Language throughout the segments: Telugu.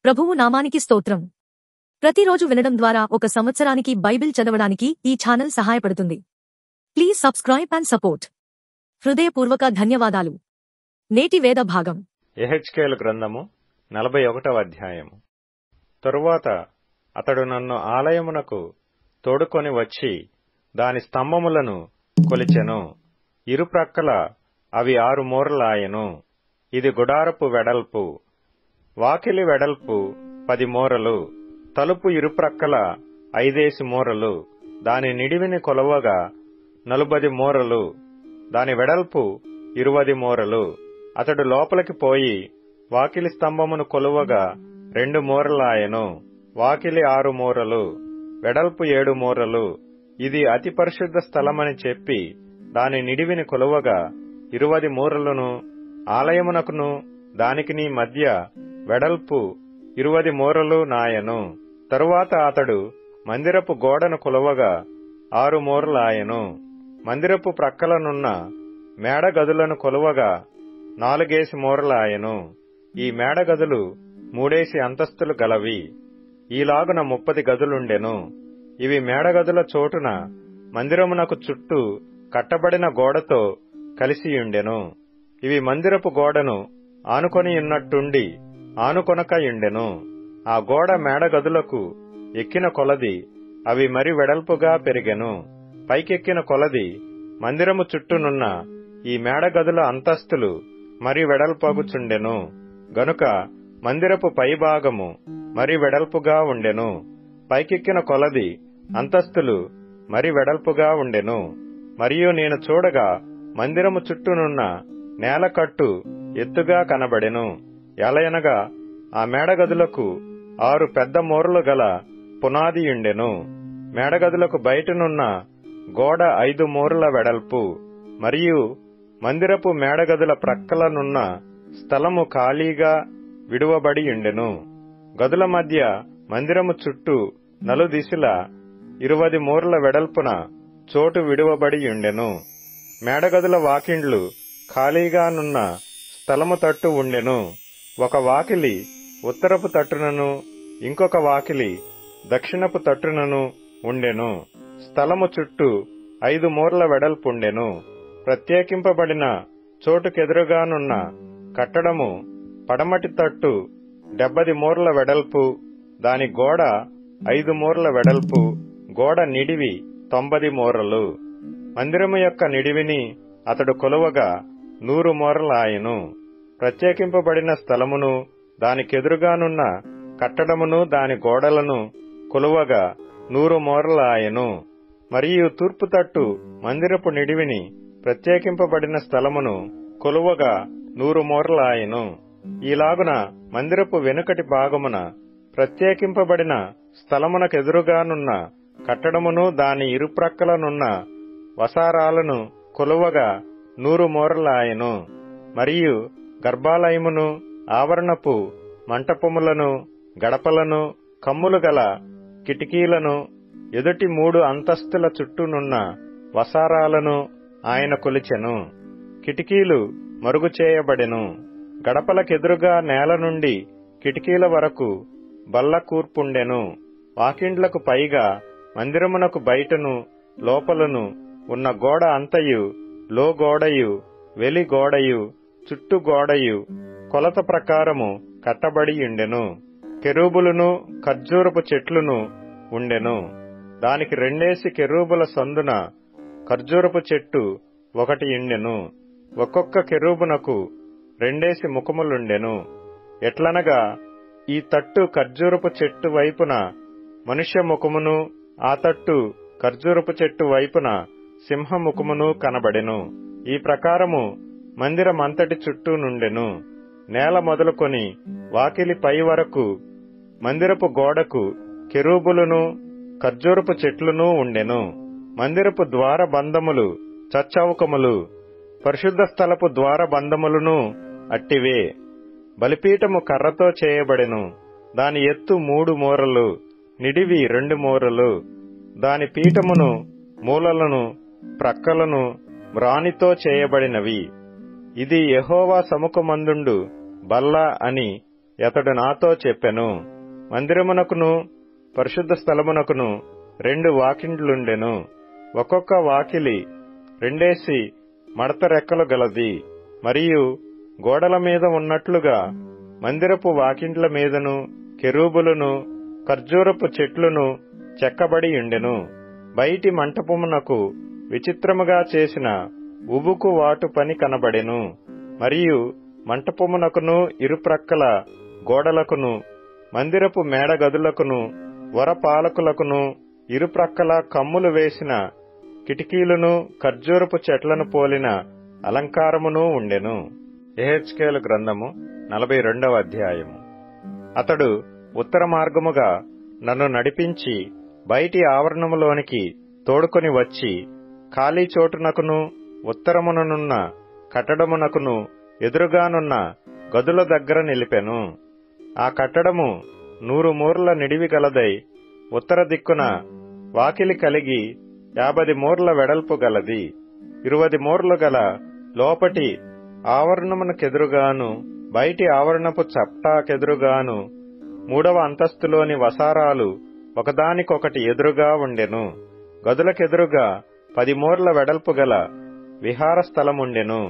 ప్రభువు నామానికి స్తోత్రం. ప్రతిరోజు వినడం ద్వారా ఒక సంవత్సరానికి బైబిల్ చదవడానికి ఈ ఛానల్ సహాయపడుతుంది. Please subscribe and support. హృదయపూర్వక ధన్యవాదాలు. నేటి వేద భాగం యెహెజ్కేలు గ్రంథము 41వ అధ్యాయము. తరువాత అతడు నన్ను ఆలయమునకు తోడుకొని వచ్చి దాని స్తంభములను కొలిచెను. ఇరుప్రక్కల అవి 6 మూరలాయెను. ఇది గుడారపు వెడల్పు. వాకిలి వెడల్పు 10 మూరలు. తలుపు ఇరుప్రక్కల 5 మూరలు. దాని నిడివిని కొలవగా 40 మూరలు. దాని వెడల్పు 20 మూరలు. అతడు లోపలికి పోయి వాకిలి స్తంభమును కొలువగా 2 మూరలాయెను. వాకిలి 6 మూరలు, వెడల్పు 7 మూరలు. ఇది అతి పరిశుద్ధ స్థలమని చెప్పి దాని నిడివిని కొలువగా 20 మూరలను, ఆలయమునకును దానికిని మధ్య వెడల్పు 20 మూరలు నాయెను. తరువాత అతడు మందిరపు గోడను కొలవగా 6 మూరలాయెను. మందిరపు ప్రక్కలనున్న మేడ గదులను కొలవగా 4 మూరలాయెను. ఈ మేడ గదులు 3 అంతస్తులు గలవి. ఈలాగున 30 గదులుండెను. ఇవి మేడగదుల చోటున మందిరమునకు చుట్టూ కట్టబడిన గోడతో కలిసియుండెను. ఇవి మందిరపు గోడను ఆనుకొనియున్నట్టుండి ఆనుకొనకయుండెను. ఆ గోడ మేడగదులకు ఎక్కిన కొలది అవి మరి వెడల్పుగా పెరిగెను. పైకెక్కిన కొలది మందిరము చుట్టూనున్న ఈ మేడగదుల అంతస్తులు మరి వెడల్పగుచుండెను. గనుక మందిరపు పైభాగము మరి వెడల్పుగా ఉండెను. పైకెక్కిన కొలది అంతస్తులు మరి వెడల్పుగా ఉండెను. మరియు నేను చూడగా మందిరము చుట్టూనున్న నేలకట్టు ఎత్తుగా కనబడెను. ఎలయనగా ఆ మేడగదులకు 6 పెద్ద మూరలు గల పునాదియుండెను. మేడగదులకు బయటనున్న గోడ 5 మూరల వెడల్పు. మరియు మందిరపు మేడగదుల ప్రక్కలనున్న స్థలము ఖాళీగా విడువబడియుండెను. గదుల మధ్య మందిరము చుట్టూ నలుదిశల 20 మూరల వెడల్పున చోటు విడువబడియుండెను. మేడగదుల వాకిండ్లు ఖాళీగానున్న స్థలము తట్టు ఉండెను. ఒక వాకిలి ఉత్తరపు తట్టునను, ఇంకొక వాకిలి దక్షిణపు తట్టునను ఉండెను. స్థలము చుట్టూ 5 మూరల వెడల్పుండెను. ప్రత్యేకింపబడిన చోటుకెదురుగానున్న కట్టడము పడమటి తట్టు 70 మూరల వెడల్పు. దాని గోడ 5 మూరల వెడల్పు. గోడ నిడివి 90 మూరలు. మందిరము యొక్క నిడివిని అతడు కొలువగా 100 మూరలాయెను. ప్రత్యేకింపబడిన స్థలమును, దానికెదురుగానున్న కట్టడమును, దాని గోడలను కొలువగా 100 మూరలాయెను. మరియు తూర్పు తట్టు మందిరపు నిడివిని, ప్రత్యేకింపబడిన స్థలమును కొలువగా 100 మూరలాయెను. ఈలాగున మందిరపు వెనుకటి భాగమున ప్రత్యేకింపబడిన స్థలమునకెదురుగానున్న కట్టడమును, దాని ఇరుప్రక్కలనున్న వసారాలను కొలువగా 100 మూరలాయెను. మరియు గర్భాలయమును, ఆవరణపు మంటపములను, గడపలను, కమ్ములు గల కిటికీలను, ఎదుటి 3 అంతస్తుల చుట్టూనున్న వసారాలను ఆయన కొలిచెను. కిటికీలు మరుగు చేయబడెను. గడపలకెదురుగా నేల నుండి కిటికీల వరకు బల్ల కూర్పుండెను. వాకిండ్లకు పైగా మందిరమునకు బయటను లోపలను ఉన్న గోడ అంతయు, లోగోడయు, వెలి గోడయు, చుట్టు గోడయు కొలత ప్రకారము కట్టబడియుండెను. కెరూబులను, ఖర్జూరపు చెట్లును ఉండెను. దానికి 2 కెరూబుల సందున ఖర్జూరపు చెట్టు ఒకటి ఉండెను. ఒక్కొక్క కెరూబునకు 2 ముఖములుండెను. ఎట్లనగా ఈ తట్టు ఖర్జూరపు చెట్టు వైపున మనుష్య ముఖమును, ఆ తట్టు ఖర్జూరపు చెట్టు వైపున సింహముఖమును కనబడెను. ఈ ప్రకారము మందిరమంతటి చుట్టూ నుండెను. నేల మొదలుకొని వాకిలి పై వరకు మందిరపు గోడకు కెరూబులను, ఖర్జూరపు చెట్లును ఉండెను. మందిరపు ద్వార బంధములు చచ్చౌకములు, పరిశుద్ధ స్థలపు ద్వార బంధములను అట్టివే. బలిపీఠము కర్రతో చేయబడెను. దాని ఎత్తు 3 మూరలు, నిడివి 2 మూరలు. దాని పీఠమును, మూలలను, ప్రక్కలను మ్రానితో చేయబడినవి. ఇది యెహోవా సముఖమందుండు బల్ల అని అతడు నాతో చెప్పెను, మందిరమునకును పరిశుద్ధ స్థలమునకును 2 వాకిండ్లుండెను. ఒక్కొక్క వాకిలి 2 మడత రెక్కలు గలది. మరియు గోడల మీద ఉన్నట్లుగా మందిరపు వాకిండ్ల మీదను కెరూబులను ఖర్జూరపు చెట్లును చెక్కబడి ఉండెను. బయటి మంటపమునకు విచిత్రముగా చేసిన ఉబుకు వాటు పని కనబడెను. మరియు మంటపమునకును ఇరుప్రక్కల గోడలకును మందిరపు మేడగదులకును వరపాలకులకును ఇరుప్రక్కల కమ్ములు వేసిన కిటికీలను ఖర్జూరపు చెట్లను పోలిన అలంకారమును ఉండెను. యెహెజ్కేలు గ్రంథము 42వ అధ్యాయము. అతడు ఉత్తర మార్గముగా నన్ను నడిపించి బయటి ఆవరణములోనికి తోడుకొని వచ్చి ఖాళీ చోటునకును ఉత్తరముననున్న కట్టడమునకును ఎదురుగానున్న గదుల దగ్గర నిలిపెను. ఆ కట్టడము 100 మూరల నిడివి గలదై ఉత్తర దిక్కున వాకిలి కలిగి 50 మూరల వెడల్పు గలది. 20 మూరలు గల లోపటి ఆవరణమునకెదురుగాను బయటి ఆవరణపు చప్టాకెదురుగాను 3వ అంతస్తులోని వసారాలు ఒకదానికొకటి ఎదురుగా ఉండెను. గదులకెదురుగా 10 మూరల వెడల్పు గల విహార స్థలముండెను.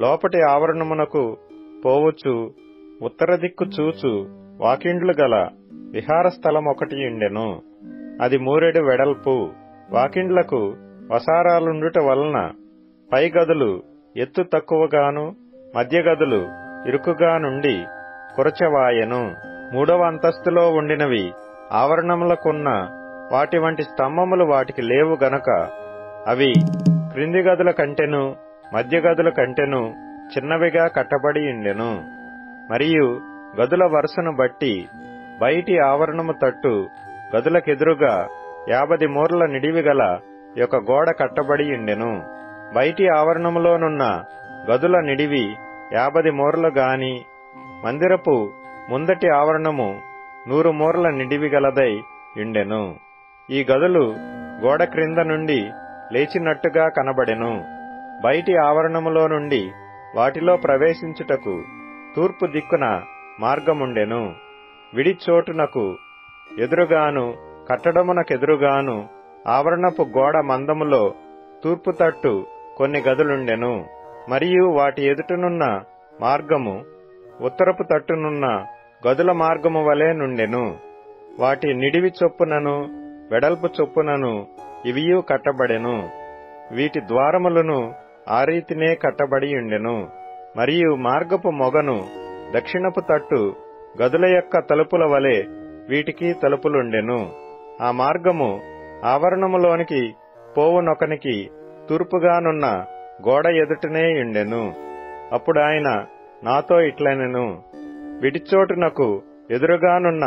లోపటి ఆవరణమునకు పోవచ్చు ఉత్తర దిక్కు చూచు వాకిండ్లు గల విహార స్థలమొకటి ఉండెను. అది 3 వెడల్పు. వాకిండ్లకు వసారాలుండుట వలన పై గదులు ఎత్తు తక్కువగాను మధ్య గదులు ఇరుకుగా నుండి కొరచవాయెను. 3వ అంతస్తులో ఉండినవి ఆవరణములకున్న వాటి వంటి స్తంభములు వాటికి లేవు గనక అవి క్రింది గదుల కంటెను మధ్య గదుల కంటెను చిన్నవిగా కట్టబడి ఉండెను. మరియు గదుల వరుసను బట్టి బయటి ఆవరణము తట్టు గదులకెదురుగా 50 మూరల నిడివి గల ఒక గోడ కట్టబడి ఉండెను. బయటి ఆవరణములోనున్న గదుల నిడివి 50 మూరలు గాని మందిరపు ముందటి ఆవరణము 100 మూరల నిడివి గలదై ఉండెను. ఈ గదులు గోడ క్రింద నుండి లేచినట్టుగా కనబడెను. బయటి ఆవరణములో నుండి వాటిలో ప్రవేశించుటకు తూర్పు దిక్కున మార్గముండెను. విడి చోటునకు ఎదురుగాను కట్టడమునకెదురుగాను ఆవరణపు గోడ మందములో తూర్పు తట్టు కొన్ని గదులుండెను. మరియు వాటి ఎదుటనున్న మార్గము ఉత్తరపు తట్టునున్న గదుల మార్గము వలె నుండెను. వాటి నిడివి చొప్పునను వెడల్పు చొప్పునను ఇవియు కట్టబడెను. వీటి ద్వారములను ఆ రీతినే కట్టబడి ఉండెను. మరియు మార్గపు మొగను దక్షిణపు తట్టు గదుల యొక్క తలుపుల వలె వీటికి తలుపులుండెను. ఆ మార్గము ఆవరణములోనికి పోవునొకనికి తూర్పుగానున్న గోడ ఎదుటనే ఉండెను. అప్పుడాయన నాతో ఇట్లనెను, విడిచోటునకు ఎదురుగానున్న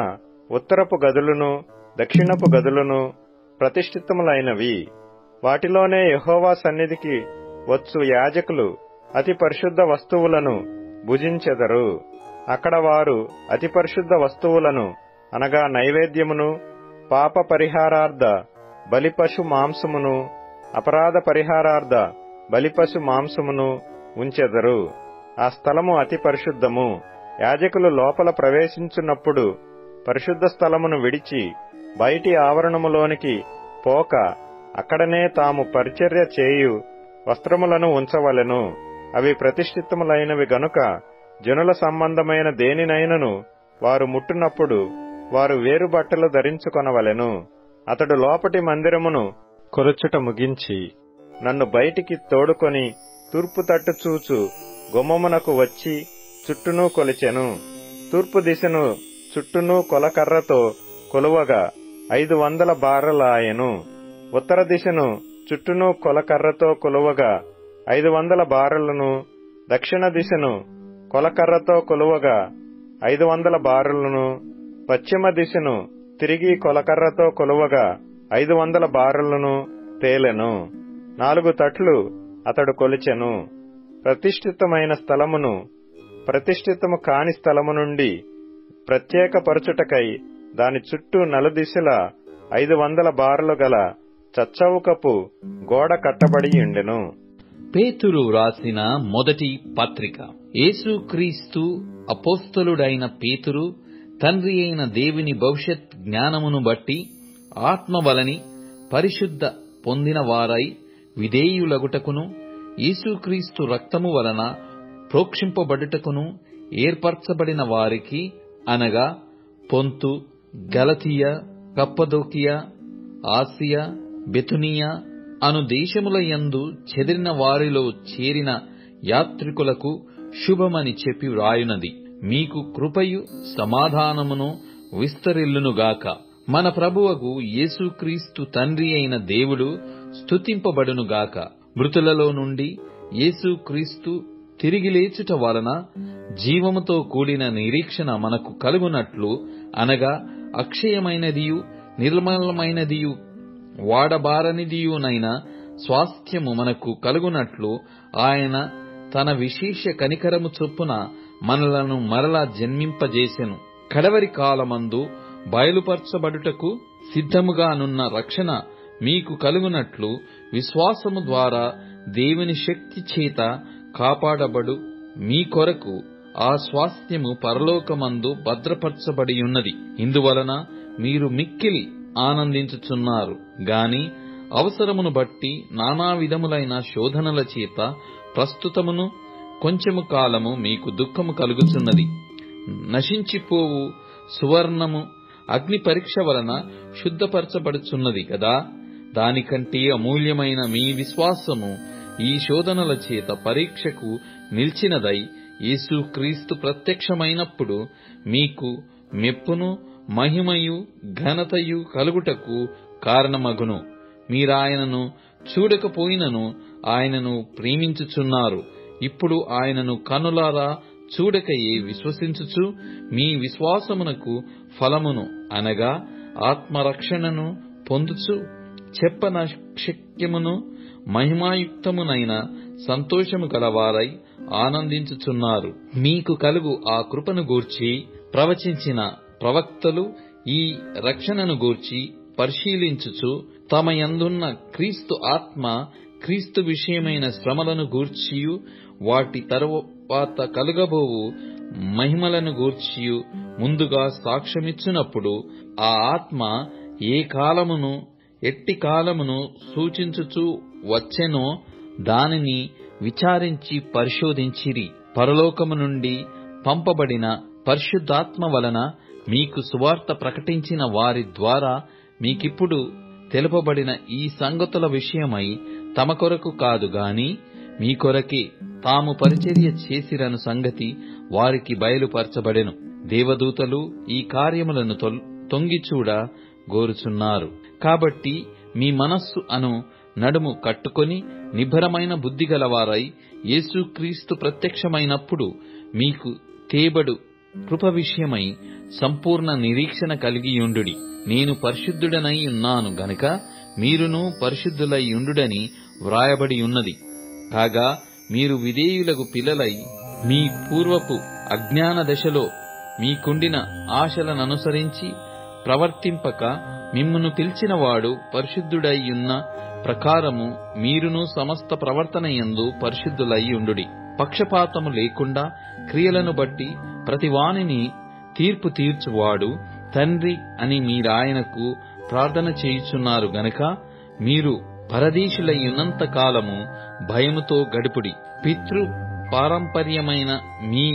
ఉత్తరపు గదులను దక్షిణపు గదులను ప్రతిష్ఠితములైనవి. వాటిలోనే యెహోవా సన్నిధికి వచ్చు యాజకులు అతి పరిశుద్ధ వస్తువులను భుజించెదరు. అక్కడ వారు అతి పరిశుద్ధ వస్తువులను అనగా నైవేద్యమును పాప పరిహారార్థ బలిపశు మాంసమును అపరాధ పరిహారార్థ బలిపశు మాంసమును ఉంచెదరు. ఆ స్థలము అతి పరిశుద్ధము. యాజకులు లోపల ప్రవేశించున్నప్పుడు పరిశుద్ధ స్థలమును విడిచి బయటి ఆవరణములోనికి పోక అక్కడనే తాము పరిచర్య చేయు వస్త్రములను ఉంచవలెను. అవి ప్రతిష్ఠితములైనవి గనుక జనుల సంబంధమైన దేనినైనను వారు ముట్టునప్పుడు వారు వేరు బట్టలు ధరించుకొనవలెను. అతడు లోపటి మందిరమును కొలుచుట ముగించి నన్ను బయటికి తోడుకొని తూర్పు తట్టు చూచు గుమ్మమునకు వచ్చి చుట్టూను కొలిచెను. తూర్పు దిశను చుట్టూను కొలకర్రతో కొలువగా 500 బారలాయెను. ఉత్తర దిశను చుట్టూను కొలకర్రతో కొలువగా 500 బారలను, దక్షిణ దిశను కొలకర్రతో కొలువగా 500 బారలను, పశ్చిమ దిశను తిరిగి కొలకర్రతో కొలువగా 500 బారలను తేలెను. 4 తట్లు అతడు కొలిచెను. ప్రతిష్ఠితమైన స్థలమును ప్రతిష్ఠితము కాని స్థలము నుండి ప్రత్యేకపరచుటకై దాని చుట్టూ నలుదిశలా 500 బారలు గల చచ్చౌకపు గోడ కట్టబడి ఉండెను. పేతురు రాసిన మొదటి పత్రిక. యేసుక్రీస్తు అపోస్తలుడైన పేతురు తండ్రి అయిన దేవుని భవిష్యత్ జ్ఞానమును బట్టి ఆత్మ వలని పరిశుద్ధ పొందిన వారై విధేయులగుటకును యేసుక్రీస్తు రక్తము వలన ప్రోక్షింపబడుటకును ఏర్పరచబడిన వారికి, అనగా పొంతు, గలతీయ, కప్పదోకియ, ఆసియా, బెతునియ అను దేశముల యందు చెదిరిన వారిలో చేరిన యాత్రికులకు శుభమని చెప్పి వ్రాయునది. మీకు కృపయు సమాధానమును విస్తరిల్లునుగాక. మన ప్రభువగు యేసుక్రీస్తు తండ్రి అయిన దేవుడు స్తుతింపబడునుగాక. మృతులలో నుండి యేసుక్రీస్తు తిరిగి లేచుట వలన జీవముతో కూడిన నిరీక్షణ మనకు కలుగునట్లు, అనగా అక్షయమైనదియు నిర్మలమైనదియు వాడబారనిదియునైన స్వాస్థ్యము మనకు కలుగునట్లు ఆయన తన విశేష కనికరము చొప్పున మనలను మరలా జన్మింపజేసెను. కడవరి కాలమందు బయలుపరచబడుటకు సిద్ధముగానున్న రక్షణ మీకు కలుగునట్లు విశ్వాసము ద్వారా దేవుని శక్తి చేత కాపాడబడు మీ కొరకు ఆ స్వాస్థ్యము పరలోకమందు భద్రపరచబడియున్నది. ఇందువలన మీరు మిక్కిలి ఆనందించుచున్నారు గాని అవసరమును బట్టి నానా విధములైన శోధనల చేత ప్రస్తుతమును కొంచెము కాలము మీకు దుఃఖము కలుగుచున్నది. నశించిపోవు సువర్ణము అగ్ని పరీక్ష వలన శుద్ధపరచబడుచున్నది కదా. దానికంటే అమూల్యమైన మీ విశ్వాసము ఈ శోధనల చేత పరీక్షకు నిలిచినదై యేసుక్రీస్తు ప్రత్యక్షమైనప్పుడు మీకు మెప్పును మహిమయు ఘనతయు కలుగుటకు కారణమగును. మీరాయనను చూడకపోయినను ఆయనను ప్రేమించుచున్నారు. ఇప్పుడు ఆయనను కనులారా చూడకయే విశ్వసించుచు మీ విశ్వాసమునకు ఫలమును, అనగా ఆత్మరక్షణను పొందుచు చెప్పనశక్యమును మహిమాయుక్తమునైన సంతోషము గలవారై ఆనందించుచున్నారు. మీకు కలుగు ఆ కృపను గూర్చి ప్రవచించిన ప్రవక్తలు ఈ రక్షణను గూర్చి పరిశీలించుచు తమ యందున్న క్రీస్తు ఆత్మ క్రీస్తు విషయమైన శ్రమలను గూర్చియు వాటి తరువాత కలుగబోవు మహిమలను గూర్చియు ముందుగా సాక్ష్యమిచ్చినప్పుడు ఆ ఆత్మ ఏ కాలమును ఎట్టి కాలమును సూచించుచు వచ్చెనో దానిని విచారించి పరిశోధించిరి. పరలోకము నుండి పంపబడిన పరిశుద్ధాత్మ వలన మీకు సువార్త ప్రకటించిన వారి ద్వారా మీకిప్పుడు తెలుపబడిన ఈ సంగతుల విషయమై తమ కొరకు కాదు గాని మీ కొరకే తాము పరిచర్య చేసిరను సంగతి వారికి బయలుపరచబడెను. దేవదూతలు ఈ కార్యములను తొంగిచూడ గోరుచున్నారు. కాబట్టి మీ మనస్సు అను నడుము కట్టుకొని నిబ్బరమైన బుద్ధి గలవారై యేసుక్రీస్తు ప్రత్యక్షమైనప్పుడు మీకు తేబడు కృప విషయమై సంపూర్ణ నిరీక్షణ కలిగియుండుడి. నేను పరిశుద్ధుడనై ఉన్నాను గనుక మీరును పరిశుద్ధులై యుండుడని వ్రాయబడి ఉన్నది. కాగా మీరు విధేయులకు పిల్లలై మీ పూర్వపు అజ్ఞాన దశలో మీకుండిన ఆశలననుసరించి ప్రవర్తింపక మిమ్మును పిలిచినవాడు పరిశుద్ధుడైయున్న ప్రకారము మీరును సమస్త ప్రవర్తనయందు పరిశుద్ధులై యుండుడి. పక్షపాతము లేకుండా క్రియలను బట్టి ప్రతివానిని తీర్పు తీర్చువాడు తండ్రి అని మీరాయనకు ప్రార్థన చేయుచున్నారు గనుక మీరు పరదేశులయ్యున్నంత కాలము భయముతో గడుపుడి. పితృ పారంపర్యమైన మీ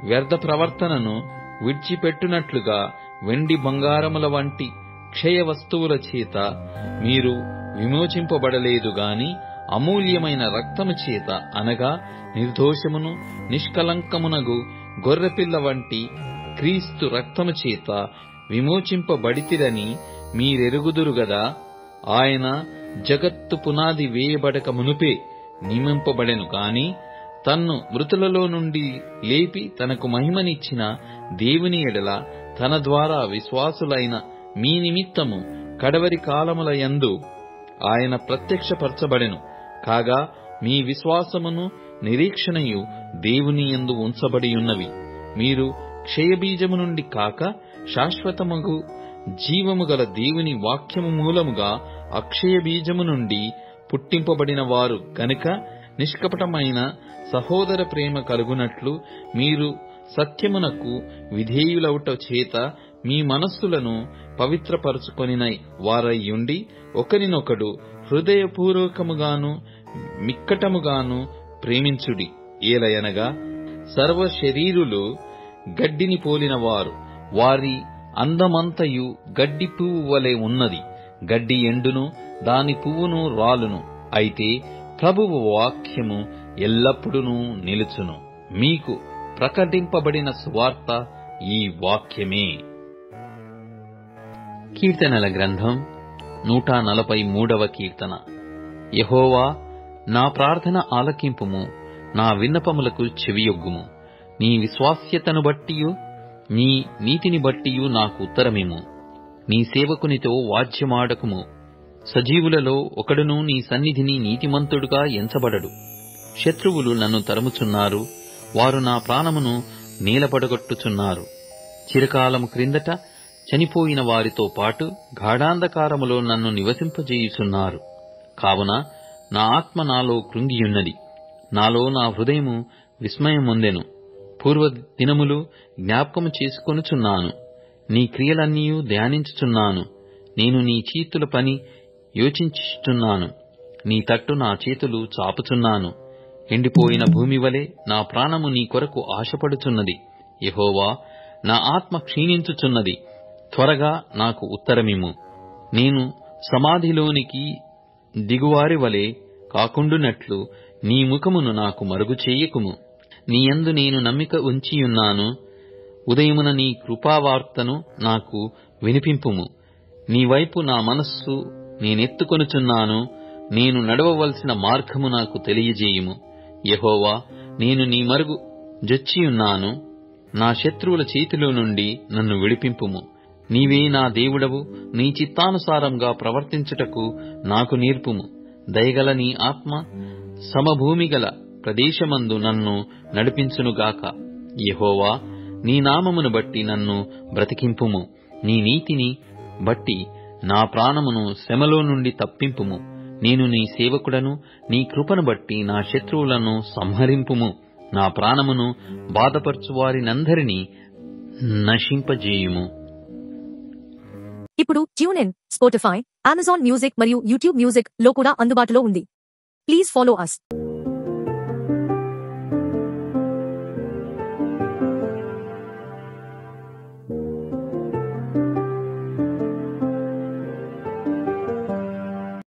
వ్యర్థ ప్రవర్తనను విడిచిపెట్టునట్లుగా వెండి బంగారముల వంటి క్షయ వస్తువుల చేత మీరు విమోచింపబడలేదు గాని అమూల్యమైన రక్తము చేత, అనగా నిర్దోషమును నిష్కలంకమునగు గొర్రెపిల్ల వంటి క్రీస్తు రక్తము చేత విమోచింపబడితిరని మీరెరుగుదురు గదా. ఆయన జగత్తు పునాది వేయబడక మునుపే నియమింపబడెను గాని తన్ను మృతులలో నుండి లేపి తనకు మహిమనిచ్చిన దేవుని ఎడల తన ద్వారా విశ్వాసులైన మీ నిమిత్తము కడవరి కాలముల యందు ఆయన ప్రత్యక్షపరచబడెను. కాగా మీ విశ్వాసమును నిరీక్షణయు దేవుని యందు ఉంచబడియున్నవి. మీరు క్షయబీజము నుండి కాక శాశ్వతముగు జీవము గల దేవుని వాక్యము మూలముగా అక్షయ బీజము నుండి పుట్టింపబడిన వారు గనుక నిష్కపటమైన సహోదర ప్రేమ కలుగునట్లు మీరు సత్యమునకు విధేయులవుట చేత మీ మనస్సులను పవిత్రపరచుకొనిన వారయ్యుండి ఒకరినొకడు హృదయపూర్వకముగాను మిక్కటముగాను ప్రేమించుడి. ఏలయనగా సర్వ శరీరులు గడ్డిని పోలినవారు, వారి అందమంతయు గడ్డి పువ్వు వలె ఉన్నది. గడ్డి ఎండును, దాని పువ్వును రాలును, అయితే ప్రభువు వాక్యము ఎల్లప్పుడూ నిలుచును. మీకు ప్రకటింపబడిన సువార్త ఈ వాక్యమే. కీర్తనల గ్రంథం 143వ కీర్తన. యెహోవా, నా ప్రార్థన ఆలకింపుము, నా విన్నపములకు చెవియొగ్గుము. నీ విశ్వాస్యతను బట్టియు నీ నీతిని బట్టియు నాకు ఉత్తరమిమ్ము. నీ సేవకునితో వాద్యమాడకుము. సజీవులలో ఒకడును నీ సన్నిధిని నీతిమంతుడుగా ఎంచబడడు. శత్రువులు నన్ను తరుముచున్నారు, వారు నా ప్రాణమును నీలపడగొట్టుచున్నారు. చిరకాలము క్రిందట చనిపోయిన వారితో పాటు గాఢాంధకారములో నన్ను నివసింపజేయుచున్నారు. కావున నా ఆత్మ నాలో కృంగియున్నది, నాలో నా హృదయము విస్మయమొందెను. పూర్వ దినములు జ్ఞాపకము చేసుకొనుచున్నాను, నీ క్రియలన్నీయూ ధ్యానించుచున్నాను. నేను నీ చేతుల పని యోచించుచున్నాను, నీ తట్టు నా చేతులు చాపుచున్నాను. ఎండిపోయిన భూమి వలె నా ప్రాణము నీ కొరకు ఆశపడుచున్నది. యెహోవా, నా ఆత్మ క్షీణించుచున్నది, త్వరగా నాకు ఉత్తరమిమ్ము. నేను సమాధిలోనికి దిగువారి వలె కాకుండునట్లు నీ ముఖమును నాకు మరుగు చేయకుము. నీ యందు నేను నమ్మిక ఉంచియున్నాను. ఉదయమున నీ కృపావార్తను నాకు వినిపింపుము. నీ వైపు నా మనస్సు నేనెత్తుకొనుచున్నాను. నేను నడవవలసిన మార్గము నాకు తెలియజేయుము. యెహోవా, నేను నీ మరుగు జొచ్చియున్నాను. నా శత్రువుల చేతిలో నుండి నన్ను విడిపింపుము. నీవే నా దేవుడవు, నీ చిత్తానుసారంగా ప్రవర్తించుటకు నాకు నేర్పుము. దయగల నీ ఆత్మ సమభూమిగల ప్రదేశమందు నన్ను నడిపించునుగాక. యెహోవా, నీ నామమును బట్టి నన్ను బ్రతికింపుము. నీ నీతిని బట్టి నా ప్రాణమును శ్రమలో నుండి తప్పింపుము. నేను నీ సేవకుడను, నీ కృపను బట్టి నా శత్రువులను సంహరింపుము. నా ప్రాణమును బాధపరచువారినందరినీ నశింపజేయుము. ఇప్పుడు tune in, Spotify, Amazon music మరియు యూట్యూబ్ మ్యూజిక్ లో కూడా అందుబాటులో ఉంది. Please follow us.